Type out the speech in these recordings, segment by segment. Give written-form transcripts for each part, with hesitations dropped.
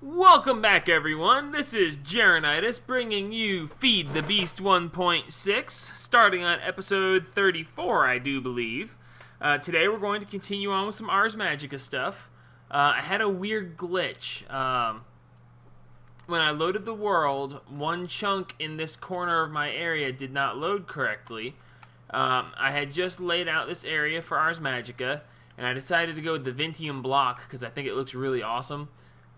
Welcome back, everyone. This is Jarenitis bringing you Feed the Beast 1.6, starting on episode 34, I do believe. Today we're going to continue on with some Ars Magica stuff. I had a weird glitch. When I loaded the world, one chunk in this corner of my area did not load correctly. I had just laid out this area for Ars Magica, and I decided to go with the Vintium block because I think it looks really awesome.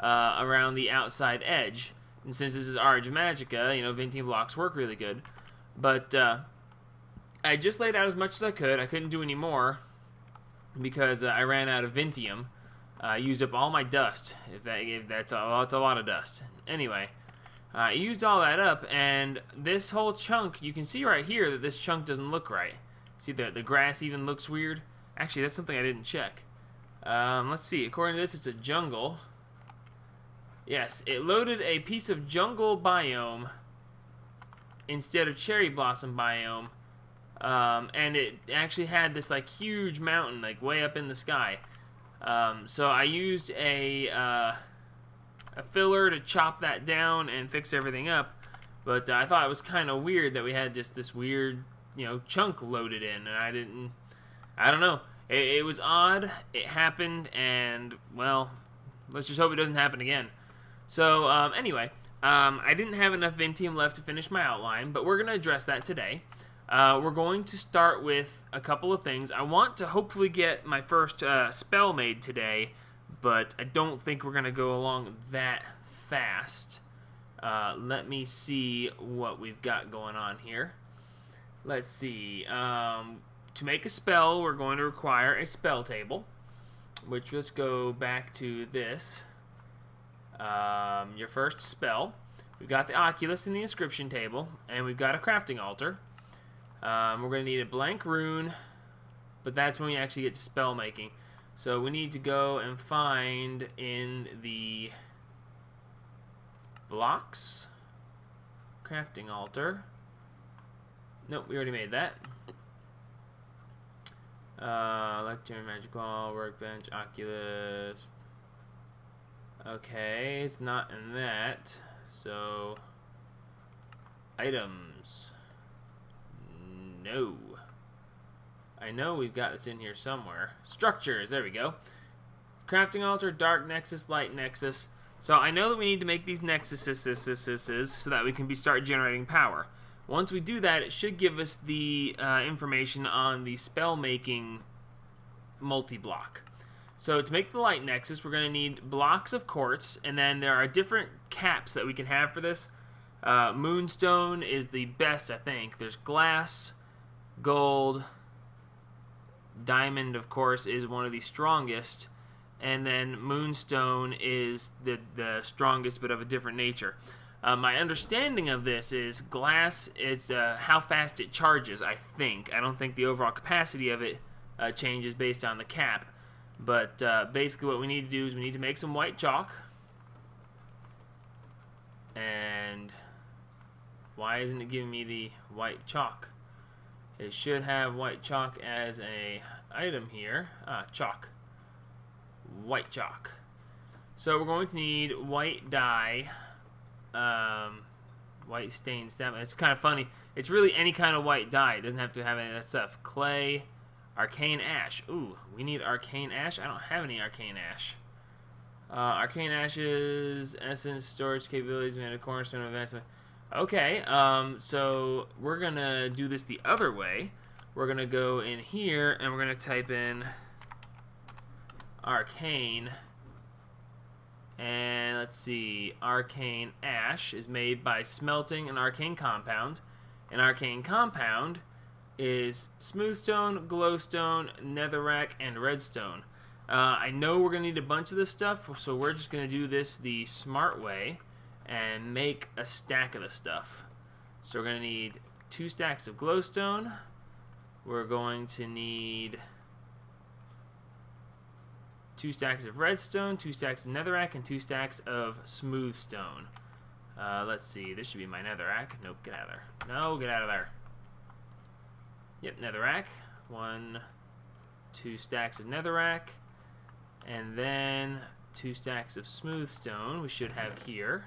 Around the outside edge. And since this is Ars Magica, Vintium blocks work really good. But I just laid out as much as I could. I couldn't do any more because I ran out of Vintium. I used up all my dust. That's a lot of dust. Anyway, I used all that up, and this whole chunk, you can see right here that this chunk doesn't look right. See, the grass even looks weird. Actually, that's something I didn't check. Let's see. According to this, it's a jungle. Yes, it loaded a piece of jungle biome instead of cherry blossom biome, and it actually had this like huge mountain like way up in the sky. So I used a filler to chop that down and fix everything up, but I thought it was kind of weird that we had just this weird chunk loaded in, and I don't know. It was odd. It happened, and well, let's just hope it doesn't happen again. So, anyway, I didn't have enough Vintium left to finish my outline, but we're going to address that today. We're going to start with a couple of things. I want to hopefully get my first spell made today, but I don't think we're going to go along that fast. Let me see what we've got going on here. Let's see. To make a spell, we're going to require a spell table, which let's go back to this. Your first spell. We've got the Oculus in the inscription table, and we've got a crafting altar. We're going to need a blank rune, but that's when we actually get to spell making. So we need to go and find in the blocks, crafting altar. Nope, we already made that. Lectern, magic wall, workbench, Oculus. Okay, it's not in that. So, items. No. I know we've got this in here somewhere. Structures, there we go. Crafting altar, dark nexus, light nexus. So I know that we need to make these nexuses so that we can start generating power. Once we do that, it should give us the information on the spell making multi-block. So to make the light nexus, we're going to need blocks of quartz, and then there are different caps that we can have for this. Moonstone is the best, I think. There's glass, gold, diamond, of course, is one of the strongest, and then moonstone is the strongest but of a different nature. My understanding of this is glass is how fast it charges, I think. I don't think the overall capacity of it changes based on the cap. But basically what we need to do is we need to make some white chalk. And why isn't it giving me the white chalk? It should have white chalk as a item here. Chalk. White chalk. So we're going to need white dye. White stained stamp. It's kind of funny. It's really any kind of white dye. It doesn't have to have any of that stuff. Clay. Arcane ash. Ooh, we need arcane ash. I don't have any arcane ash. Arcane ash's essence, storage capabilities, and a cornerstone of advancement. Okay, so we're gonna do this the other way. We're gonna go in here and we're gonna type in arcane. And let's see, arcane ash is made by smelting an arcane compound. An arcane compound is smoothstone, glowstone, netherrack, and redstone. I know we're going to need a bunch of this stuff, so we're just going to do this the smart way and make a stack of the stuff. So we're going to need 2 stacks of glowstone. We're going to need 2 stacks of redstone, 2 stacks of netherrack, and 2 stacks of smoothstone. Let's see, this should be my netherrack. Nope, get out of there. No, get out of there. Yep, netherrack. 1, 2 stacks of netherrack. And then 2 stacks of smooth stone we should have here.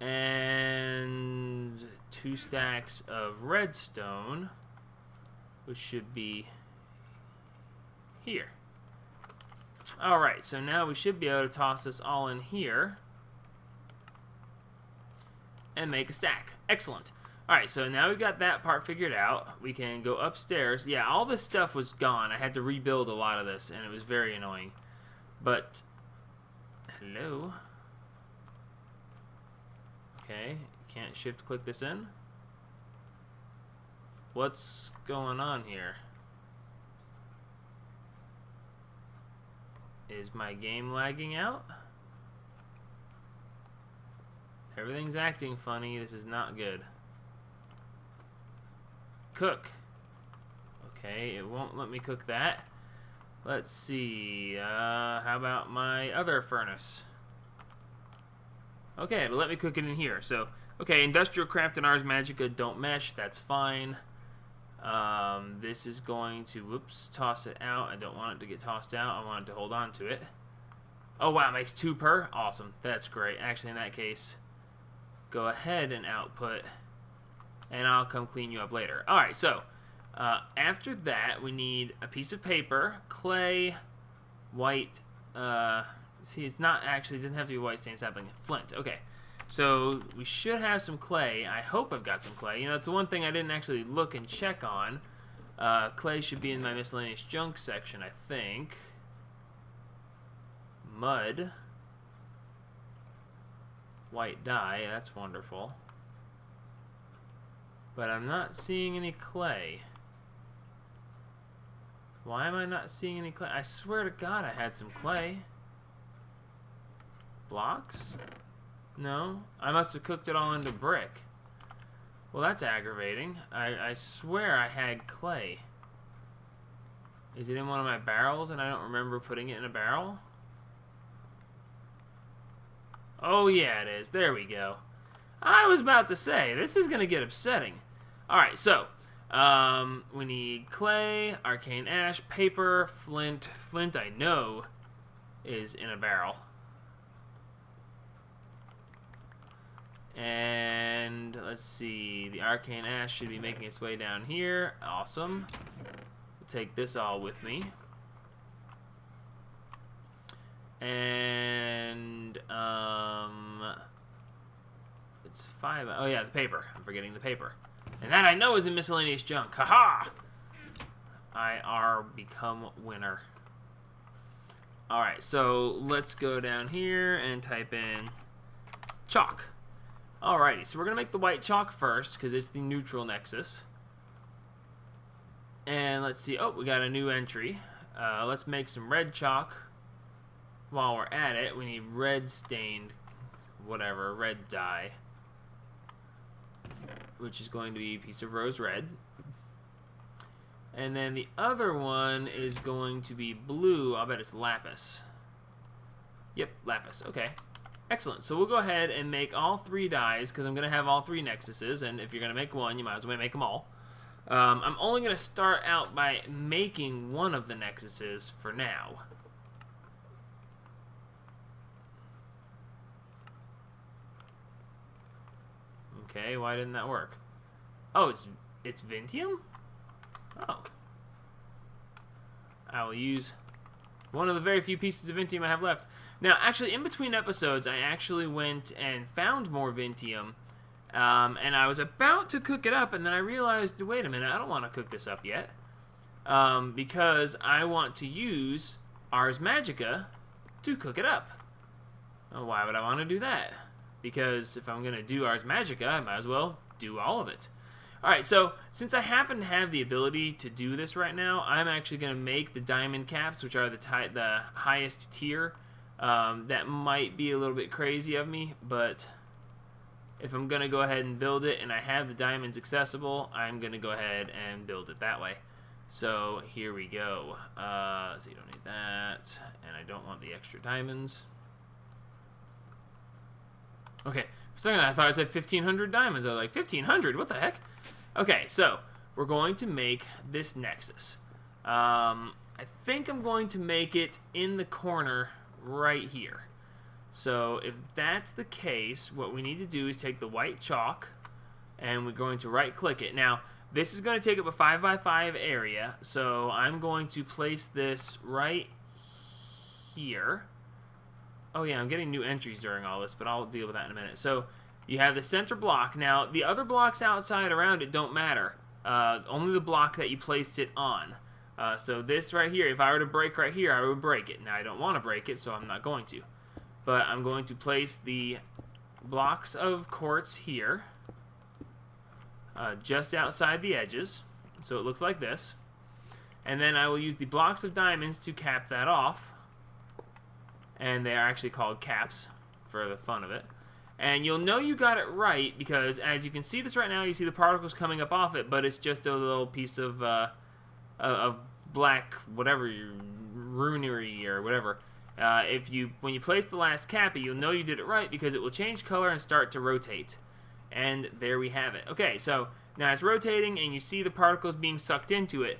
And 2 stacks of redstone, which should be here. Alright, so now we should be able to toss this all in here and make a stack. Excellent. Alright, so now we've got that part figured out. We can go upstairs. Yeah, all this stuff was gone. I had to rebuild a lot of this, and it was very annoying. But, hello? Okay, can't shift click this in. What's going on here? Is my game lagging out? Everything's acting funny. This is not good. Cook. Okay, it won't let me cook that. Let's see. How about my other furnace? Okay, it'll let me cook it in here. So, okay, industrial craft and Ars Magica don't mesh. That's fine. This is going to, whoops, toss it out. I don't want it to get tossed out. I want it to hold on to it. Oh, wow, it makes 2 per. Awesome. That's great. Actually, in that case, go ahead and output, and I'll come clean you up later. All right, so after that, we need a piece of paper, clay, white, see, it's not actually, it doesn't have to be white stain sapling, flint. Okay, so we should have some clay. I hope I've got some clay. You know, it's the one thing I didn't actually look and check on. Clay should be in my miscellaneous junk section, I think. Mud. White dye, that's wonderful. But I'm not seeing any clay. Why am I not seeing any clay? I swear to God I had some clay. Blocks? No? I must have cooked it all into brick. Well, that's aggravating. I swear I had clay. Is it in one of my barrels and I don't remember putting it in a barrel? Oh, yeah, it is. There we go. I was about to say, this is going to get upsetting. Alright, so, we need clay, arcane ash, paper, flint. Flint, I know, is in a barrel. And, let's see, the arcane ash should be making its way down here. Awesome. I'll take this all with me. And, it's 5. Oh, yeah, the paper. I'm forgetting the paper. And that I know is in miscellaneous junk. Haha! I are become winner. Alright, so let's go down here and type in chalk. Alrighty, so we're going to make the white chalk first because it's the neutral nexus. And let's see. Oh, we got a new entry. Let's make some red chalk. While we're at it, we need red stained, whatever, red dye, which is going to be a piece of rose red. And then the other one is going to be blue. I'll bet it's lapis. Yep, lapis. Okay. Excellent. So we'll go ahead and make all 3 dyes because I'm going to have all 3 nexuses. And if you're going to make one, you might as well make them all. I'm only going to start out by making one of the nexuses for now. Okay, why didn't that work? Oh, it's Vintium? Oh. I will use one of the very few pieces of Vintium I have left. Now, actually, in between episodes, I actually went and found more Vintium, and I was about to cook it up, and then I realized, wait a minute, I don't want to cook this up yet, because I want to use Ars Magica to cook it up. Oh, why would I want to do that? Because if I'm going to do Ars Magica, I might as well do all of it. Alright, so since I happen to have the ability to do this right now, I'm actually going to make the diamond caps, which are the highest tier. That might be a little bit crazy of me, but if I'm going to go ahead and build it and I have the diamonds accessible, I'm going to go ahead and build it that way. So here we go. Let's see, don't need that, and I don't want the extra diamonds. Okay, for a second I thought I said 1,500 diamonds. I was like, 1,500? What the heck? Okay, so we're going to make this nexus. I think I'm going to make it in the corner right here. So if that's the case, what we need to do is take the white chalk and we're going to right click it. Now this is going to take up a 5x5 area, so I'm going to place this right here. Oh yeah, I'm getting new entries during all this, but I'll deal with that in a minute. So you have the center block. Now the other blocks outside around it don't matter. Only the block that you placed it on. So this right here, if I were to break right here, I would break it. Now I don't want to break it, so I'm not going to. But I'm going to place the blocks of quartz here, just outside the edges, so it looks like this. And then I will use the blocks of diamonds to cap that off. And they are actually called caps for the fun of it. And you'll know you got it right because as you can see this right now, you see the particles coming up off it, but it's just a little piece of black whatever, runery or whatever. When you place the last cappy, you'll know you did it right because it will change color and start to rotate. And there we have it. Okay, so now it's rotating and you see the particles being sucked into it.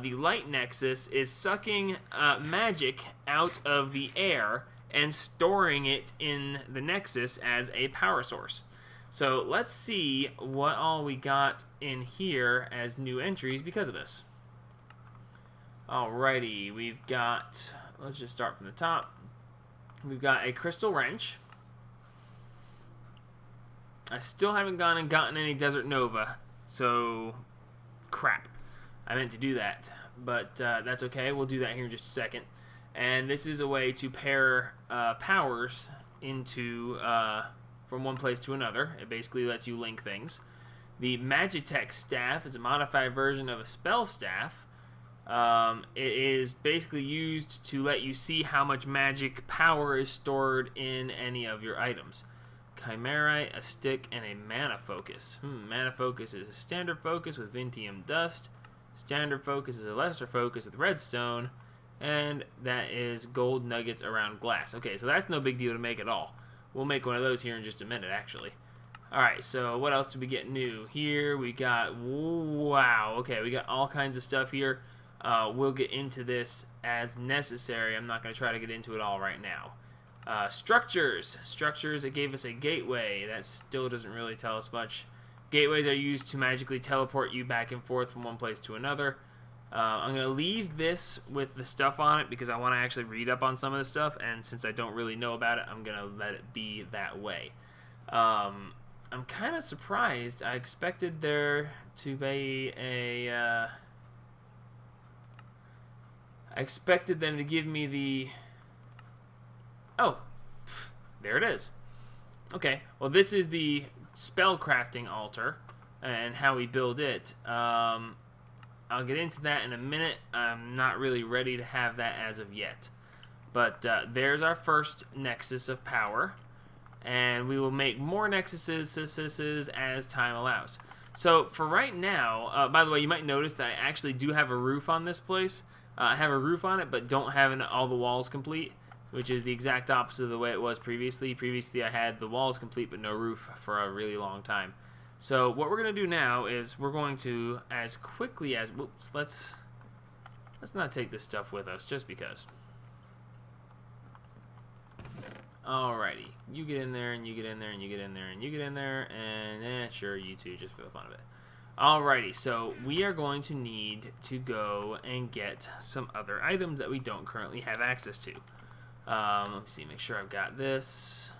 The light nexus is sucking magic out of the air and storing it in the nexus as a power source. So let's see what all we got in here as new entries because of this. Alrighty, we've got, let's just start from the top. We've got a crystal wrench. I still haven't gone and gotten any Desert Nova, so crap. I meant to do that, but that's okay. We'll do that here in just a second. And this is a way to pair powers into from one place to another. It basically lets you link things. The Magica staff is a modified version of a spell staff. It is basically used to let you see how much magic power is stored in any of your items. Chimerite, a stick, and a mana focus. Mana focus is a standard focus with Vintium dust. Standard focus is a lesser focus with redstone, and that is gold nuggets around glass. Okay, so that's no big deal to make at all. We'll make one of those here in just a minute, actually. Alright, so what else do we get new? Here we got, wow, okay, we got all kinds of stuff here. We'll get into this as necessary. I'm not going to try to get into it all right now. Structures. Structures, it gave us a gateway. That still doesn't really tell us much. Gateways are used to magically teleport you back and forth from one place to another. I'm going to leave this with the stuff on it because I want to actually read up on some of this stuff, and since I don't really know about it, I'm going to let it be that way. I'm kind of surprised. I expected there to be a... I expected them to give me the... Oh, there it is. Okay, well this is the spell crafting altar and how we build it. I'll get into that in a minute. I'm not really ready to have that as of yet. But there's our first nexus of power, and we will make more nexuses as time allows. So for right now, by the way, you might notice that I actually do have a roof on this place. I have a roof on it, but don't have all the walls complete, which is the exact opposite of the way it was previously. Previously, I had the walls complete, but no roof for a really long time. So what we're going to do now is we're going to, as quickly as... Whoops, let's not take this stuff with us, just because. Alrighty. You get in there, and you get in there, and you get in there, and you get in there, and sure, you two, just for the fun of it. Alrighty, so we are going to need to go and get some other items that we don't currently have access to. Let me see, make sure I've got this.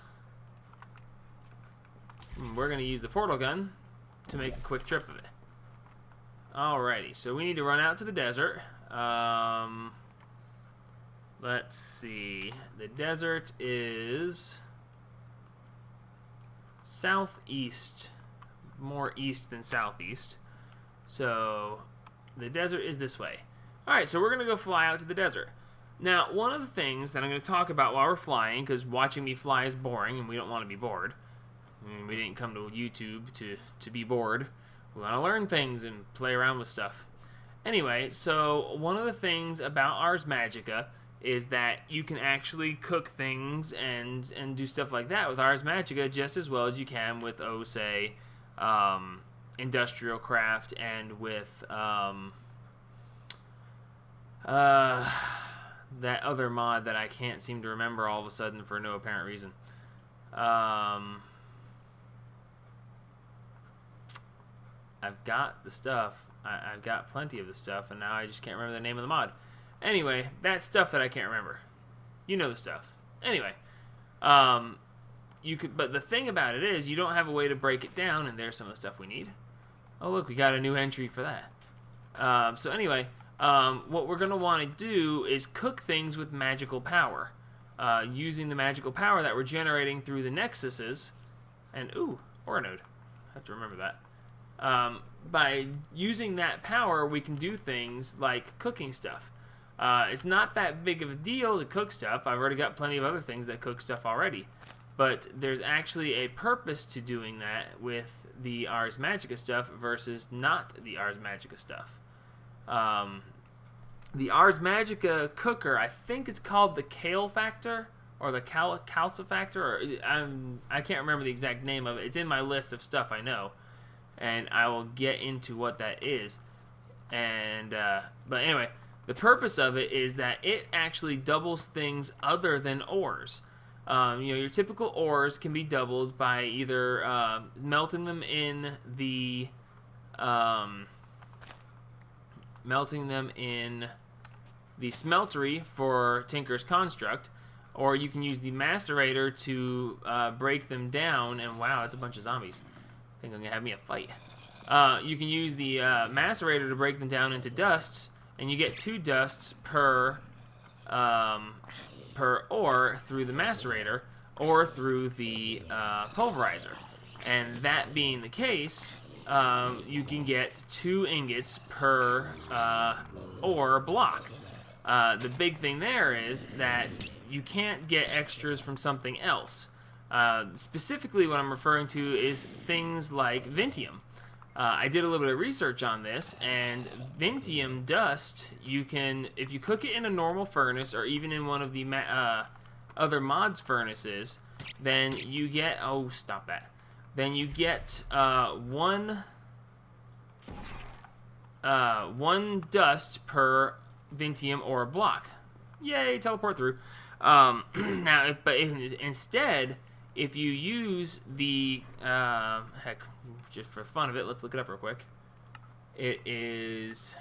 We're going to use the portal gun to make a quick trip of it. Alrighty, so we need to run out to the desert. Let's see. The desert is southeast, more east than southeast. So the desert is this way. Alright, so we're going to go fly out to the desert. Now, one of the things that I'm going to talk about while we're flying, because watching me fly is boring and we don't want to be bored. I mean, we didn't come to YouTube to be bored. We want to learn things and play around with stuff. Anyway, so one of the things about Ars Magica is that you can actually cook things and do stuff like that with Ars Magica just as well as you can with, say, Industrial Craft that other mod that I can't seem to remember all of a sudden for no apparent reason. I've got the stuff. I've got plenty of the stuff, and now I just can't remember the name of the mod. Anyway, that's stuff that I can't remember. You know the stuff. Anyway, you could, but the thing about it is, you don't have a way to break it down, and there's some of the stuff we need. Oh, look, we got a new entry for that. So anyway, what we're going to want to do is cook things with magical power. Using the magical power that we're generating through the nexuses. And, ooh, ore node. I have to remember that. By using that power, we can do things like cooking stuff. It's not that big of a deal to cook stuff. I've already got plenty of other things that cook stuff already. But there's actually a purpose to doing that with the Ars Magica stuff versus not the Ars Magica stuff. The Ars Magica cooker, I think it's called the Kale Factor, or the Calca Factor, or I can't remember the exact name of it. It's in my list of stuff I know, and I will get into what that is. And but anyway, the purpose of it is that it actually doubles things other than ores. Your typical ores can be doubled by either melting them in the smeltery for Tinker's Construct, or you can use the macerator to break them down. And wow, it's a bunch of zombies. I think I'm gonna have me a fight. You can use the macerator to break them down into dusts, and you get 2 dusts per ore through the macerator or through the pulverizer. And that being the case, you can get 2 ingots per ore block. The big thing there is that you can't get extras from something else. Specifically, what I'm referring to is things like Vintium. I did a little bit of research on this, and Vintium dust, you can, if you cook it in a normal furnace or even in one of the other mods furnaces, then you get, oh, stop that. Then you get one dust per Vintium ore block. Yay, teleport through. Instead, if you use the, heck, just for fun of it, let's look it up real quick. It is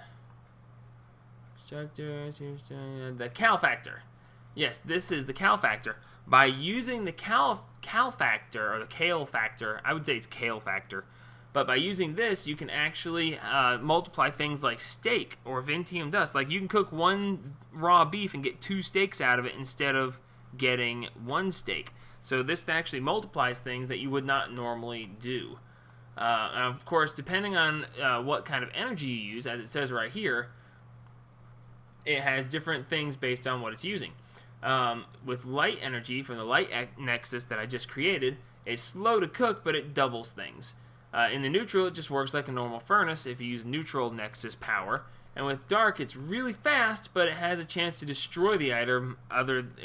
the Cal Factor. Yes, this is the Cal Factor. By using the Cal Factor, or the Kale Factor, I would say it's Kale Factor, but by using this, you can actually multiply things like steak or Vintium dust. Like, you can cook 1 raw beef and get 2 steaks out of it instead of getting 1 steak. So this actually multiplies things that you would not normally do. Of course, depending on what kind of energy you use, as it says right here, it has different things based on what it's using. With light energy from the light nexus that I just created, it's slow to cook, but it doubles things. In the neutral, it just works like a normal furnace if you use neutral nexus power. And with dark, it's really fast, but it has a chance to destroy the item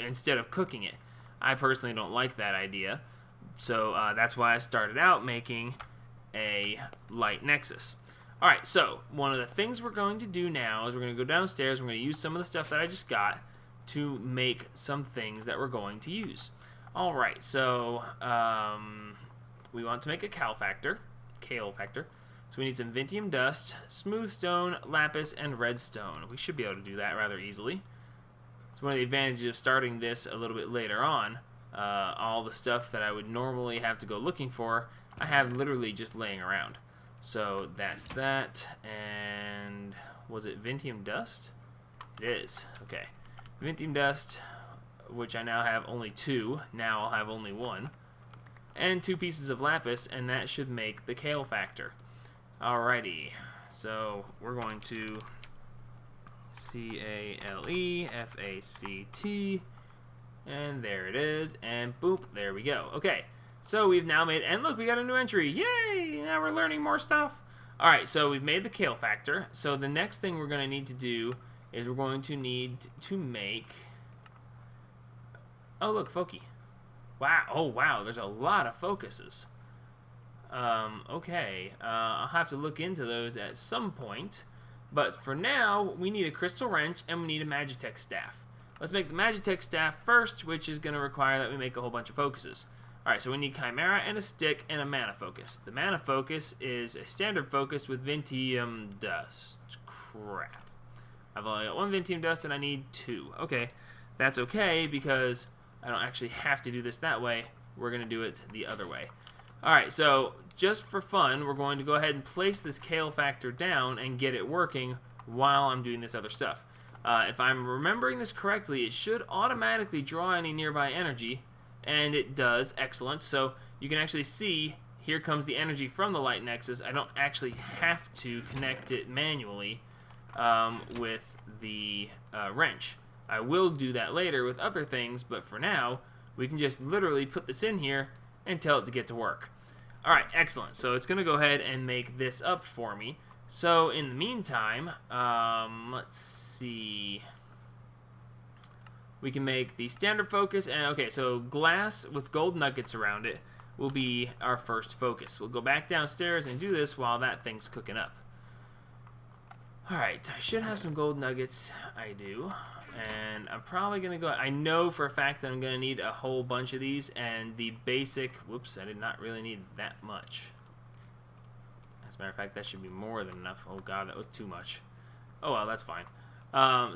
instead of cooking it. I personally don't like that idea, so that's why I started out making a light nexus. Alright, so one of the things we're going to do now is we're going to go downstairs, we're going to use some of the stuff that I just got to make some things that we're going to use. Alright, so we want to make a Kale Factor. So we need some Vintium dust, smooth stone, lapis, and redstone. We should be able to do that rather easily. It's one of the advantages of starting this a little bit later on. All the stuff that I would normally have to go looking for, I have literally just laying around. So that's that. And was it Vintium dust? It is. Okay. Vintium dust, which I now have only 2. Now I'll have only 1. And 2 pieces of lapis, and that should make the Kale Factor. Alrighty. So we're going to CALEFACT, and there it is, and boop, there we go. Okay, so we've now made, and look, we got a new entry. Yay! Now we're learning more stuff. Alright, so we've made the Kale Factor. So the next thing we're going to need to do is we're going to need to make, oh look, Foki. Wow, oh wow, there's a lot of focuses. Okay, I'll have to look into those at some point. But for now, we need a crystal wrench and we need a Magitech staff. let's make the Magica staff first, which is going to require that we make a whole bunch of focuses. Alright, so we need Chimera and a stick and a mana focus. The mana focus is a standard focus with Vintium Dust. Crap. I've only got 1 Vintium Dust and I need 2. Okay, that's okay because I don't actually have to do this that way. We're going to do it the other way. Alright, so just for fun, we're going to go ahead and place this Kale Factor down and get it working while I'm doing this other stuff. If I'm remembering this correctly, it should automatically draw any nearby energy, and it does. Excellent. So you can actually see here comes the energy from the light nexus. I don't actually have to connect it manually with the wrench. I will do that later with other things, but for now we can just literally put this in here and tell it to get to work. Alright, excellent. So it's going to go ahead and make this up for me. So in the meantime, let's see. We can make the standard focus, and okay, so glass with gold nuggets around it will be our first focus. We'll go back downstairs and do this while that thing's cooking up. Alright, I should have some gold nuggets. I do. And I'm probably going to go... I know for a fact that I'm going to need a whole bunch of these, and the basic... Whoops, I did not really need that much. As a matter of fact, that should be more than enough. Oh god, that was too much. Oh well, that's fine.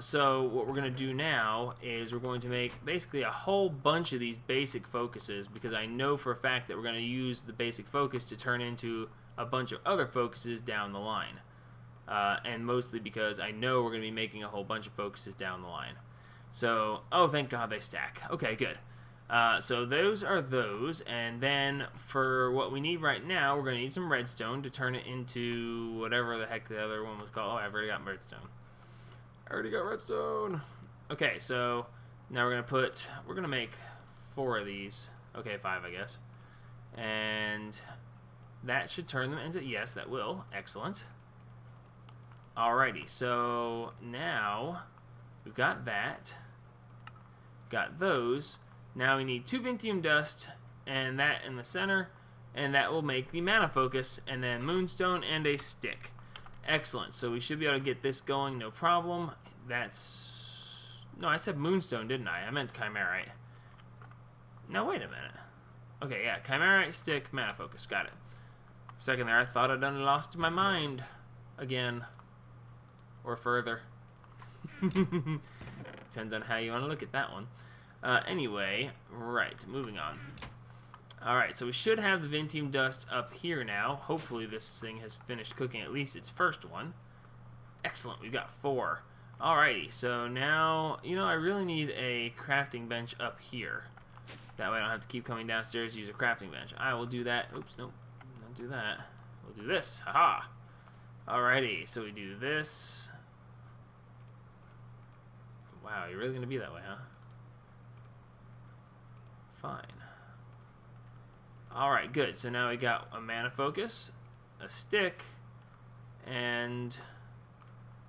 So what we're going to do now is we're going to make basically a whole bunch of these basic focuses, because I know for a fact that we're going to use the basic focus to turn into a bunch of other focuses down the line. And mostly because I know we're going to be making a whole bunch of focuses down the line. So, oh thank god they stack. Okay, good. So those are those, and then for what we need right now, we're going to need some redstone to turn it into whatever the heck the other one was called. Oh, I've already got redstone. I already got redstone. Okay, so now we're going to make 4 of these. Okay, 5 I guess. And that should turn them into, yes, that will. Excellent. Alrighty, so now we've got that. Got those. Now we need 2 Vintium Dust and that in the center, and that will make the mana focus, and then moonstone and a stick. Excellent. So we should be able to get this going, no problem. That's... No, I said moonstone, didn't I? I meant chimerite. Now, wait a minute. Okay, yeah, chimerite, stick, mana focus. Got it. For a second there, I thought I'd done lost my mind again. Or further. Depends on how you want to look at that one. Anyway, right, moving on. Alright, so we should have the Vintium Dust up here now. Hopefully this thing has finished cooking at least its first one. Excellent, we've got 4. Alrighty, so now, you know, I really need a crafting bench up here. That way I don't have to keep coming downstairs to use a crafting bench. I will do that. Oops, nope, don't do that. We'll do this, haha. Alrighty, so we do this. Wow, you're really going to be that way, huh? Fine. Alright, good. So now we got a mana focus, a stick, and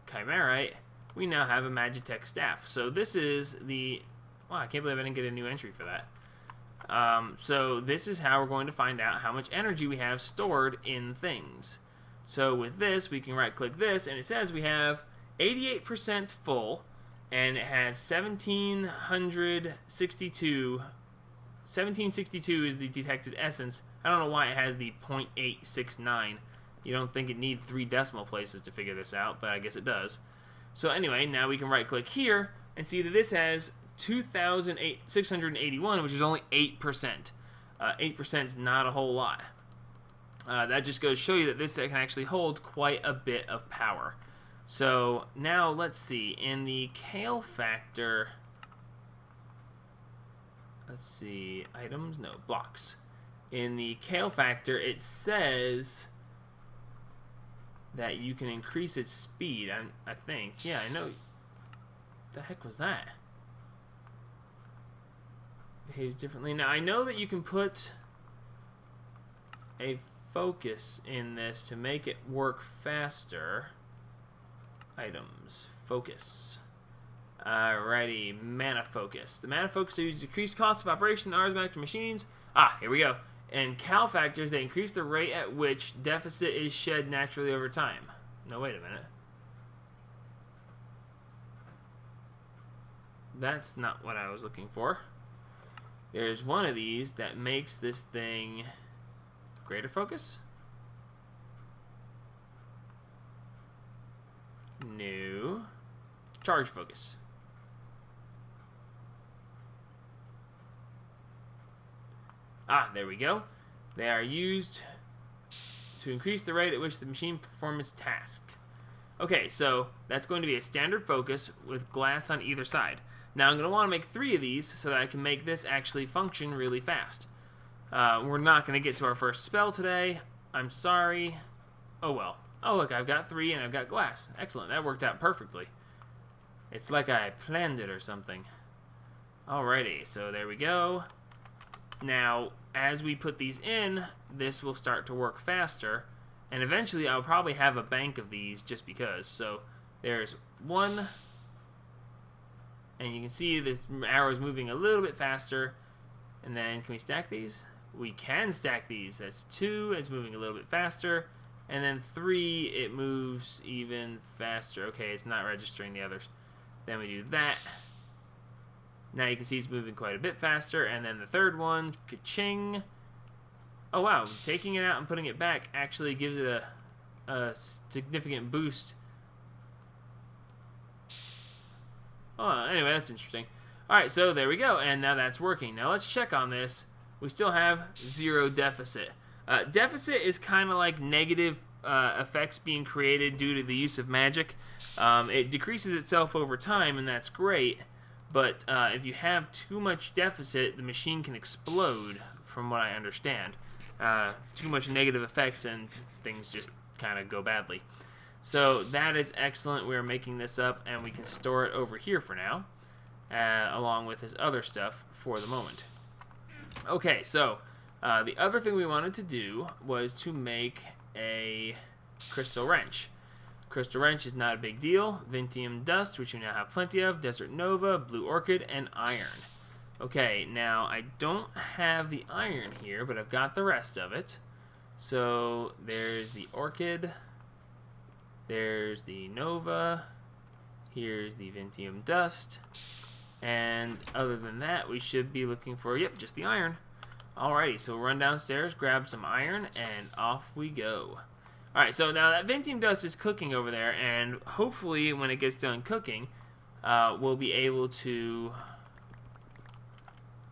chimerite. We now have a Magica staff. So this is the... Wow, I can't believe I didn't get a new entry for that. So this is how we're going to find out how much energy we have stored in things. So with this, we can right-click this, and it says we have 88% full, and it has 1762 is the detected essence. I don't know why it has the 0.869. You don't think it needs 3 decimal places to figure this out, but I guess it does. So anyway, now we can right-click here and see that this has 2,681, which is only 8%. 8% is not a whole lot. That just goes to show you that this can actually hold quite a bit of power. So now let's see, in the Kale Factor, let's see, items, no, blocks. In the Kale Factor, it says that you can increase its speed, I think. Yeah, I know. The heck was that? Behaves differently. Now, I know that you can put a focus in this to make it work faster. Items. Focus. Alrighty. Mana focus. The mana focus is decreased cost of operation in arithmetic machines. Ah, here we go. And Cal factors, they increase the rate at which deficit is shed naturally over time. No, wait a minute. that's not what I was looking for. There's one of these that makes this thing greater focus. New. Charge focus. Ah, there we go. They are used to increase the rate at which the machine performs task. Okay, so that's going to be a standard focus with glass on either side. Now I'm going to want to make 3 of these so that I can make this actually function really fast. We're not going to get to our first spell today. I'm sorry. Oh well. Oh look, I've got 3 and I've got glass. Excellent, that worked out perfectly. It's like I planned it or something. Alrighty, so there we go. Now, as we put these in, this will start to work faster. And eventually I'll probably have a bank of these just because. So there's 1. And you can see this arrow is moving a little bit faster. And then, can we stack these? We can stack these. That's 2. It's moving a little bit faster. And then 3, it moves even faster. Okay, it's not registering the others. Then we do that. Now you can see it's moving quite a bit faster. And then the third one, ka-ching. Oh wow, taking it out and putting it back actually gives it a significant boost. Oh, anyway, that's interesting. Alright, so there we go, and now that's working. Now let's check on this. We still have 0 deficit. Deficit is kind of like negative effects being created due to the use of magic. It decreases itself over time, and that's great. But if you have too much deficit, the machine can explode, from what I understand. Too much negative effects and things just kind of go badly. So that is excellent. We're making this up, and we can store it over here for now, along with his other stuff for the moment. Okay, so the other thing we wanted to do was to make a crystal wrench. Crystal wrench is not a big deal. Vintium dust, which we now have plenty of, desert nova, blue orchid, and iron. Okay, now I don't have the iron here, but I've got the rest of it. So there's the orchid, there's the nova, here's the Vintium dust, and other than that, we should be looking for, yep, just the iron. Alrighty, so we'll run downstairs, grab some iron, and off we go. Alright, so now that Vintium dust is cooking over there, and hopefully when it gets done cooking, we'll be able to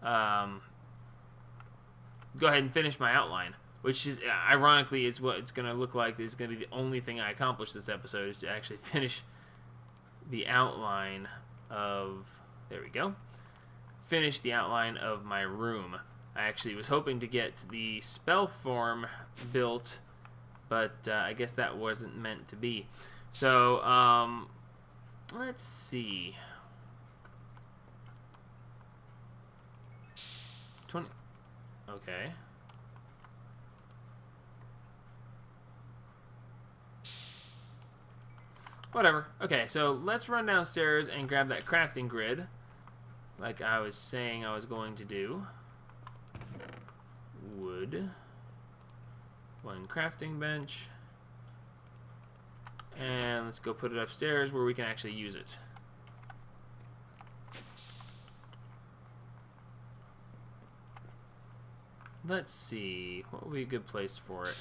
go ahead and finish my outline, which is ironically is what it's going to look like. This is going to be the only thing I accomplish this episode, is to actually finish the outline of, there we go, finish the outline of my room. I actually was hoping to get the spell form built, but I guess that wasn't meant to be. So let's see. 20. Okay. Whatever. Okay, so let's run downstairs and grab that crafting grid, like I was saying I was going to do. Wood. 1 crafting bench. And let's go put it upstairs where we can actually use it. Let's see, what would be a good place for it?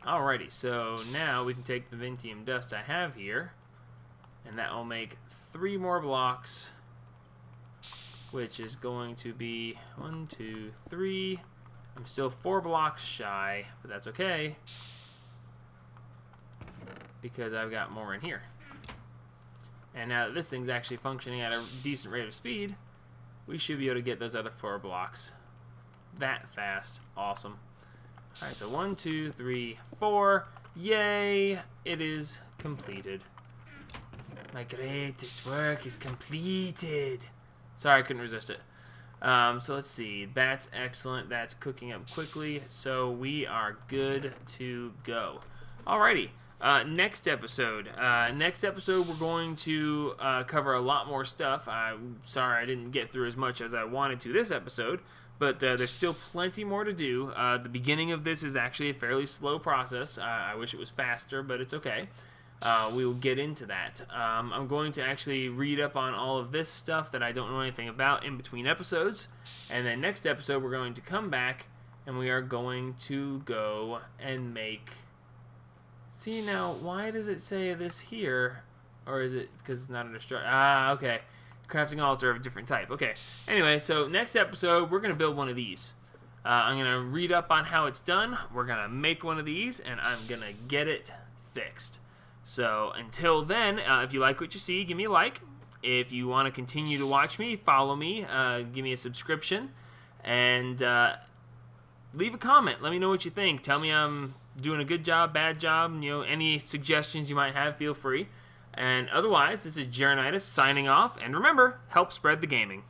Alrighty, so now we can take the Vintium dust I have here, and that will make 3 more blocks, which is going to be 1, 2, 3. I'm still 4 blocks shy, but that's okay, because I've got more in here. And now that this thing's actually functioning at a decent rate of speed, we should be able to get those other 4 blocks that fast. Awesome. Alright, so 1, 2, 3, 4. Yay! It is completed. My greatest work is completed. Sorry, I couldn't resist it. So let's see. That's excellent. That's cooking up quickly. So we are good to go. Alrighty. Next episode. We're going to cover a lot more stuff. I'm sorry I didn't get through as much as I wanted to this episode, but there's still plenty more to do. The beginning of this is actually a fairly slow process. I wish it was faster, but it's okay. we will get into that. I'm going to actually read up on all of this stuff that I don't know anything about in between episodes, and then next episode we're going to come back and we are going to go and make... See, now, why does it say this here? Or is it because it's not a destroyer? Ah, okay. Crafting altar of a different type. Okay. Anyway, so next episode, we're going to build one of these. I'm going to read up on how it's done. We're going to make one of these, and I'm going to get it fixed. So until then, if you like what you see, give me a like. If you want to continue to watch me, follow me, give me a subscription, and leave a comment. Let me know what you think. Tell me I'm doing a good job, bad job. Any suggestions you might have, feel free. And otherwise, this is Jeronitis signing off. And remember, help spread the gaming.